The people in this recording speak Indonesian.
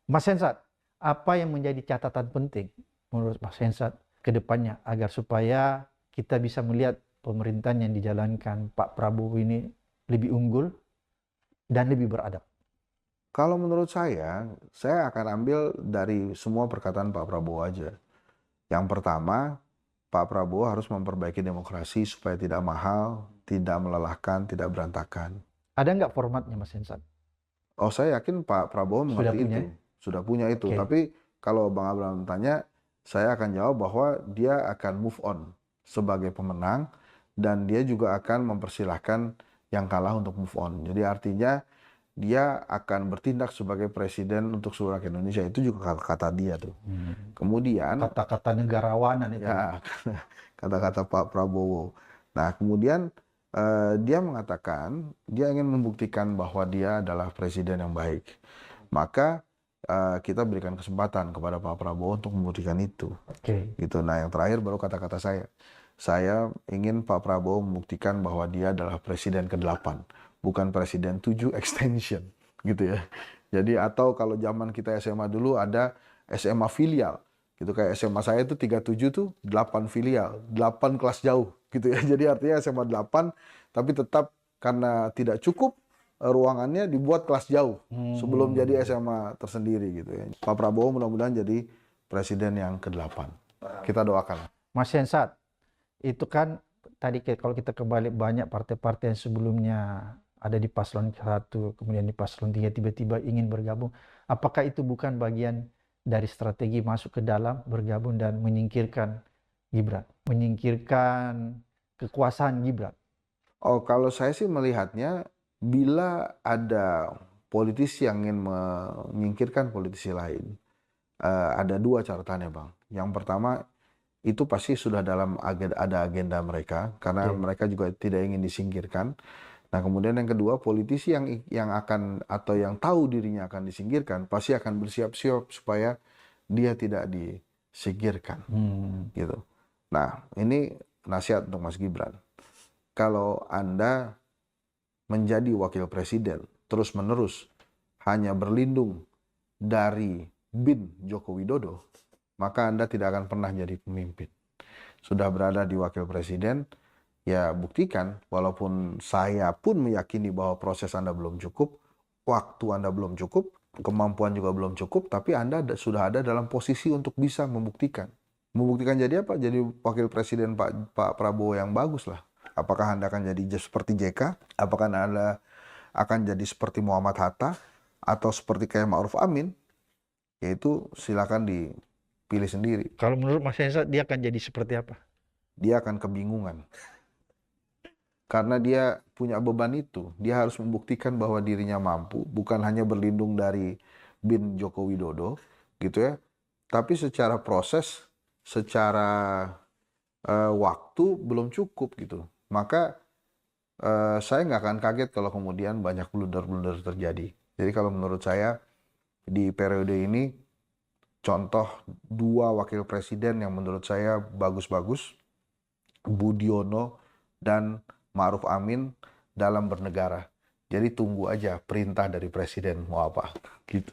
Mas Hensat, apa yang menjadi catatan penting menurut Mas Hensat ke depannya agar supaya kita bisa melihat pemerintahan yang dijalankan Pak Prabowo ini lebih unggul dan lebih beradab? Kalau menurut saya akan ambil dari semua perkataan Pak Prabowo aja. Yang pertama, Pak Prabowo harus memperbaiki demokrasi supaya tidak mahal, tidak melelahkan, tidak berantakan. Ada nggak formatnya Mas Hensat? Oh, saya yakin Pak Prabowo Sudah mengerti punya? itu, sudah punya itu. Oke. Tapi kalau Bang Abraham tanya, saya akan jawab bahwa dia akan move on sebagai pemenang dan dia juga akan mempersilahkan yang kalah untuk move on. Jadi artinya dia akan bertindak sebagai presiden untuk seluruh rakyat Indonesia. Itu juga kata dia tuh. Kemudian, Kata-kata negarawanan itu ya. ya kata-kata Pak Prabowo. Nah, kemudian dia mengatakan dia ingin membuktikan bahwa dia adalah presiden yang baik. Maka kita berikan kesempatan kepada Pak Prabowo untuk membuktikan itu. Oke. Gitu. Nah, yang terakhir baru kata-kata saya. Saya ingin Pak Prabowo membuktikan bahwa dia adalah presiden ke-8, bukan presiden 7 extension, gitu ya. Jadi atau kalau zaman kita SMA dulu ada SMA filial, gitu kayak SMA saya itu 37 tuh 8 filial, 8 kelas jauh, gitu ya. Jadi artinya SMA 8, tapi tetap karena tidak cukup ruangannya dibuat kelas jauh sebelum jadi SMA tersendiri, gitu ya. Pak Prabowo mudah-mudahan jadi presiden yang ke-8. Kita doakan. Mas Hensat, itu kan tadi kalau kita kembali banyak partai-partai yang sebelumnya ada di paslon 1, kemudian di paslon 3 tiba-tiba ingin bergabung. Apakah itu bukan bagian dari strategi masuk ke dalam, bergabung dan menyingkirkan Gibran, menyingkirkan kekuasaan Gibran? Oh, kalau saya sih melihatnya, bila ada politisi yang ingin menyingkirkan politisi lain, ada dua catatannya, Bang. Yang pertama, itu pasti sudah dalam ada agenda mereka, karena Oke. mereka juga tidak ingin disingkirkan. Nah, kemudian yang kedua, politisi yang akan atau yang tahu dirinya akan disingkirkan, pasti akan bersiap-siap supaya dia tidak disingkirkan, gitu. Nah, ini nasihat untuk Mas Gibran. Kalau Anda menjadi wakil presiden terus-menerus hanya berlindung dari bin Joko Widodo, maka Anda tidak akan pernah jadi pemimpin. Sudah berada di wakil presiden, ya buktikan, walaupun saya pun meyakini bahwa proses Anda belum cukup, waktu Anda belum cukup, kemampuan juga belum cukup, tapi Anda sudah ada dalam posisi untuk bisa membuktikan. Membuktikan jadi apa? Jadi wakil presiden Pak Prabowo yang bagus lah. Apakah Anda akan jadi seperti JK? Apakah Anda akan jadi seperti Muhammad Hatta? Atau seperti kayak Ma'ruf Amin? Yaitu silakan dipilih sendiri. Kalau menurut Mas Hensat, dia akan jadi seperti apa? Dia akan kebingungan. Karena dia punya beban itu. Dia harus membuktikan bahwa dirinya mampu. Bukan hanya berlindung dari bin Joko Widodo. Gitu ya. Tapi secara proses, secara waktu belum cukup gitu. Maka saya nggak akan kaget kalau kemudian banyak blunder-blunder terjadi. Jadi kalau menurut saya di periode ini contoh dua wakil presiden yang menurut saya bagus-bagus, Budiono dan Ma'ruf Amin dalam bernegara. Jadi tunggu aja perintah dari presiden mau apa gitu.